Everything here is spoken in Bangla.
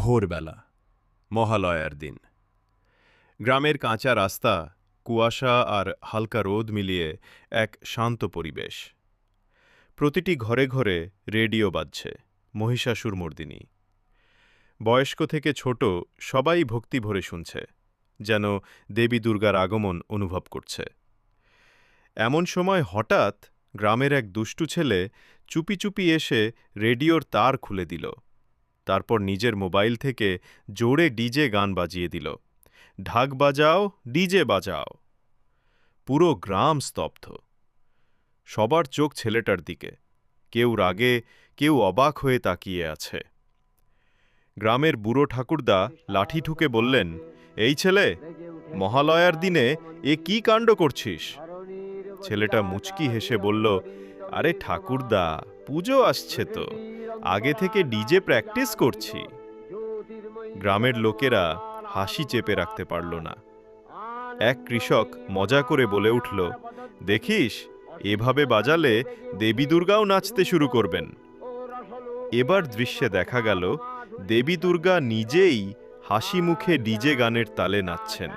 ভোরবেলা, মহালয়ার দিন। গ্রামের কাঁচা রাস্তা, কুয়াশা আর হালকা রোদ মিলিয়ে এক শান্ত পরিবেশ। প্রতিটি ঘরে ঘরে রেডিও বাজছে, মহিষাসুরমর্দিনী। বয়স্ক থেকে ছোট সবাই ভক্তি ভরে শুনছে, যেন দেবী দুর্গার আগমন অনুভব করছে। এমন সময় হঠাৎ গ্রামের এক দুষ্টু ছেলে চুপি চুপি এসে রেডিওর তার খুলে দিল। তারপর নিজের মোবাইল থেকে জোরে ডিজে গান বাজিয়ে দিল। ঢাক বাজাও, ডিজে বাজাও। পুরো গ্রাম স্তব্ধ। সবার চোখ ছেলেটার দিকে, কেউ রাগে, কেউ অবাক হয়ে তাকিয়ে আছে। গ্রামের বুড়ো ঠাকুরদা লাঠি ঠুকে বললেন, এই ছেলে, মহালয়ার দিনে এ কি কাণ্ড করছিস? ছেলেটা মুচকি হেসে বলল, আরে ঠাকুরদা, পুজো আসছে তো, আগে থেকে ডিজে প্র্যাকটিস করছি। গ্রামের লোকেরা হাসি চেপে রাখতে পারল না। এক কৃষক মজা করে বলে উঠল, দেখিস, এভাবে বাজালে দেবী দুর্গাও নাচতে শুরু করবেন। এবার দৃশ্যে দেখা গেল দেবী দুর্গা নিজেই হাসি মুখে ডিজে গানের তালে নাচছেন।